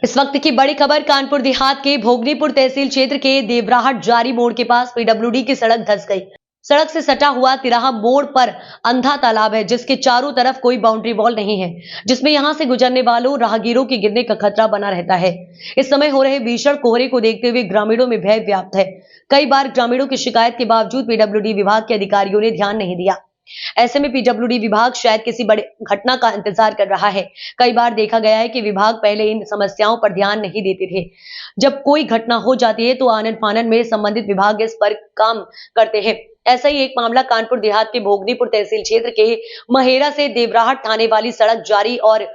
इस वक्त की बड़ी खबर कानपुर देहात के भोगनीपुर तहसील क्षेत्र के देवराहट जारी मोड़ के पास पीडब्ल्यूडी की सड़क धंस गई। सड़क से सटा हुआ तिराहा मोड़ पर अंधा तालाब है जिसके चारों तरफ कोई बाउंड्री वॉल नहीं है, जिसमें यहां से गुजरने वालों राहगीरों के गिरने का खतरा बना रहता है। इस समय हो रहे भीषण कोहरे को देखते हुए ग्रामीणों में भय व्याप्त है। कई बार ग्रामीणों की शिकायत के बावजूद पीडब्ल्यूडी विभाग के अधिकारियों ने ध्यान नहीं दिया। ऐसे में पीडब्ल्यूडी विभाग शायद किसी बड़े घटना का इंतजार कर रहा है। कई बार देखा गया है कि विभाग पहले इन समस्याओं पर ध्यान नहीं देते थे। जब कोई घटना हो जाती है तो आनन फानन में संबंधित विभाग इस पर काम करते हैं। ऐसा ही एक मामला कानपुर देहात के भोगनीपुर तहसील क्षेत्र के महेरा से देवराहट थाने वाली सड़क जारी और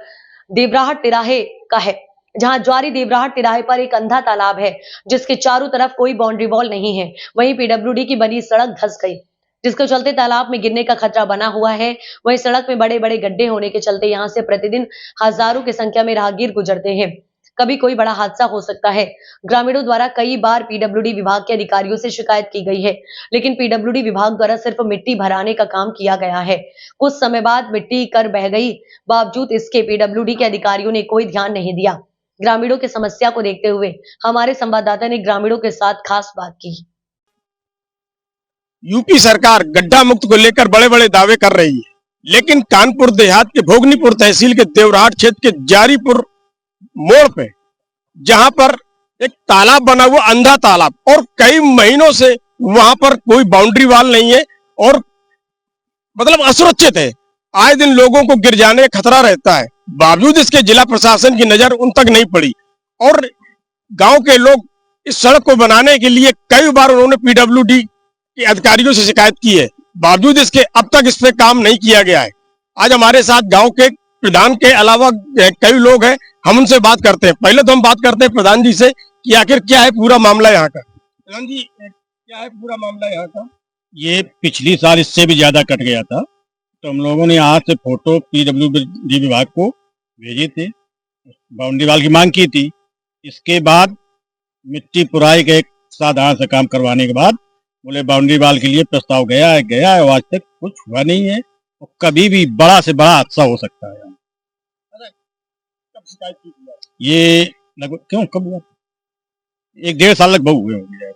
देवराहट तिराहे का है, जहां जारी देवराहट तिराहे पर एक अंधा तालाब है जिसके चारों तरफ कोई बाउंड्री वॉल नहीं है। वहीं पीडब्ल्यूडी की बनी सड़क धंस गई, जिसके चलते तालाब में गिरने का खतरा बना हुआ है। वहीं सड़क में बड़े बड़े गड्ढे होने के चलते यहां से प्रतिदिन हजारों की संख्या में राहगीर गुजरते हैं। कभी कोई बड़ा हादसा हो सकता है। ग्रामीणों द्वारा कई बार पीडब्ल्यूडी विभाग के अधिकारियों से शिकायत की गई है, लेकिन पीडब्ल्यूडी विभाग द्वारा सिर्फ मिट्टी भराने का काम किया गया है। कुछ समय बाद मिट्टी कर बह गई, बावजूद इसके पीडब्ल्यूडी के अधिकारियों ने कोई ध्यान नहीं दिया। ग्रामीणों की समस्या को देखते हुए हमारे संवाददाता ने ग्रामीणों के साथ खास बात की। यूपी सरकार गड्ढा मुक्त को लेकर बड़े बड़े दावे कर रही है, लेकिन कानपुर देहात के भोगनीपुर तहसील के देवराहट क्षेत्र के जारीपुर मोड़ पे, जहां पर एक तालाब बना हुआ अंधा तालाब, और कई महीनों से वहां पर कोई बाउंड्री वॉल नहीं है और मतलब असुरक्षित है। आए दिन लोगों को गिर जाने का खतरा रहता है। बावजूद इसके जिला प्रशासन की नजर उन तक नहीं पड़ी और गांव के लोग इस सड़क को बनाने के लिए कई बार उन्होंने पीडब्ल्यूडी के अधिकारियों से शिकायत की है। बावजूद इसके अब तक इस पे काम नहीं किया गया है। आज हमारे साथ गांव के प्रधान के अलावा कई लोग हैं, हम उनसे बात करते हैं। पहले तो हम बात करते हैं प्रधान जी से कि आखिर क्या है पूरा मामला यहाँ का। प्रधान जी, क्या है पूरा मामला यहाँ का? ये पिछली साल इससे भी ज्यादा कट गया था, तो हम लोगों ने यहाँ से फोटो पीडब्ल्यूडी विभाग को भेजे थे, बाउंड्री वाल की मांग की थी। इसके बाद मिट्टी पुराई का एक साधारण सा काम करवाने के बाद बोले बाउंड्री वाल के लिए प्रस्ताव गया है और आज तक कुछ हुआ नहीं है और कभी भी बड़ा से बड़ा हादसा हो सकता है। कब शिकायत की थी? ये लगभग कब हुआ? 1-1.5 साल लगभग हुए होंगे।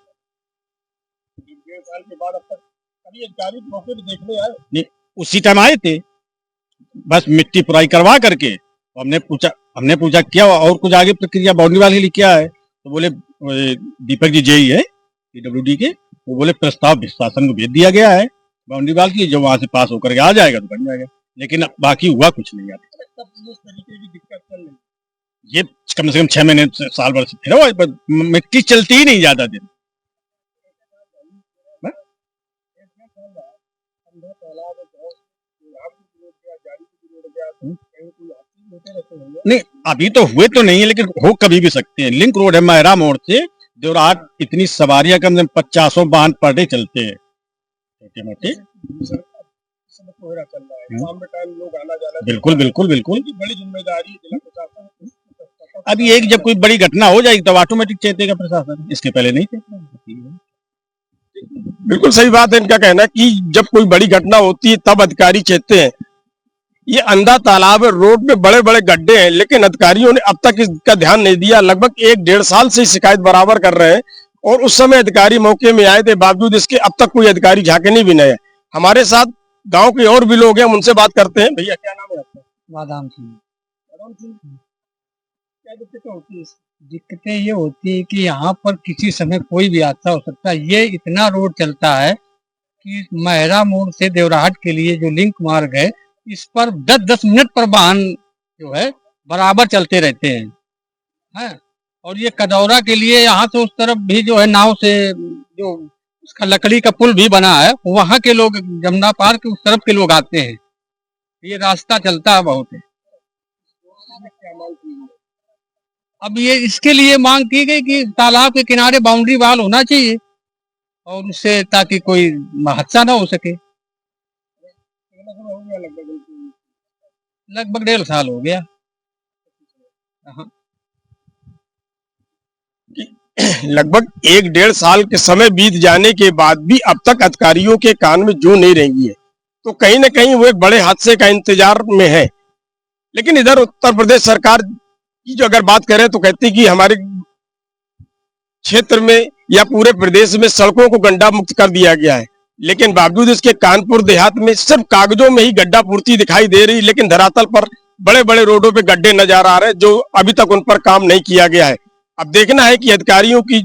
1-1.5 साल के बाद अब तक कभी अधिकारी मौके पे देखने आए? नहीं, उसी टाइम आए थे, बस मिट्टी पुराई करवा करके। हमने पूछा क्या और कुछ आगे प्रक्रिया बाउंड्री वाल के लिए क्या है, तो बोले दीपक जी जेई है पीडब्ल्यूडी के, वो बोले प्रस्ताव शासन को भेज दिया गया है बाउंड्री वाल की, जो वहां से पास होकर के आ जाएगा तो बन जाएगा, लेकिन बाकी हुआ कुछ नहीं। इस तरीके की दिक्कत चल रही, ये कम से कम 6 महीने साल भर से फिर मिट्टी चलती ही नहीं ज्यादा दिन। नहीं, अभी तो हुए तो नहीं है, लेकिन हो कभी भी सकते हैं। लिंक रोड है महेरा मोड़ से देवराहट, इतनी सवारियां कम से कम 50 वाहन पर डे चलते हैं, छोटे मोटे। बिल्कुल बिल्कुल बिल्कुल, बड़ी जिम्मेदारी जिला प्रशासन। अभी एक जब कोई बड़ी घटना हो जाएगी तब ऑटोमेटिक चेतेगा प्रशासन, इसके पहले नहीं थे। बिल्कुल सही बात है इनका कहना कि जब कोई बड़ी घटना होती है तब अधिकारी चेतते हैं। ये अंधा तालाब है, रोड पे बड़े बड़े गड्ढे हैं, लेकिन अधिकारियों ने अब तक इसका ध्यान नहीं दिया। लगभग 1-1.5 साल से शिकायत बराबर कर रहे हैं और उस समय अधिकारी मौके में आए थे, बावजूद इसके अब तक कोई अधिकारी झांकने भी नहीं है। हमारे साथ गांव के और भी लोग हैं, उनसे बात करते हैं। भैया क्या नाम है आपका? बादाम सिंह। क्या दिक्कतें होती है? दिक्कतें ये होती है कि यहाँ पर किसी समय कोई भी हादसा हो सकता है। ये इतना रोड चलता है कि महेरा मोड़ से देवराहट के लिए जो लिंक मार्ग है, इस पर 10-10 मिनट पर वाहन जो है बराबर चलते रहते हैं। और ये कदौरा के लिए यहाँ से उस तरफ भी जो है नाव से जो उसका लकड़ी का पुल भी बना है, वहाँ के लोग जमुना पार के उस तरफ के लोग आते हैं। ये रास्ता चलता है बहुत है। अब ये इसके लिए मांग की गई कि तालाब के किनारे बाउंड्री वाल होना चाहिए और उससे ताकि कोई हादसा ना हो सके। लगभग 1.5 साल हो गया। लगभग 1-1.5 साल के समय बीत जाने के बाद भी अब तक अधिकारियों के कान में जू नहीं रेंगी है, तो कहीं न कहीं वो एक बड़े हादसे का इंतजार में है। लेकिन इधर उत्तर प्रदेश सरकार की जो अगर बात करें तो कहती कि हमारे क्षेत्र में या पूरे प्रदेश में सड़कों को गड्ढा मुक्त कर दिया गया है, लेकिन बावजूद इसके कानपुर देहात में सिर्फ कागजों में ही गड्ढा पूर्ति दिखाई दे रही, लेकिन धरातल पर बड़े बड़े रोडों पे गड्ढे नजर आ रहे हैं जो अभी तक उन पर काम नहीं किया गया है। अब देखना है कि अधिकारियों की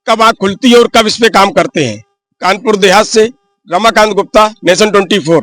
कब आंख खुलती है और कब इस पे काम करते हैं। कानपुर देहात से रमाकांत गुप्ता, नेशन 24।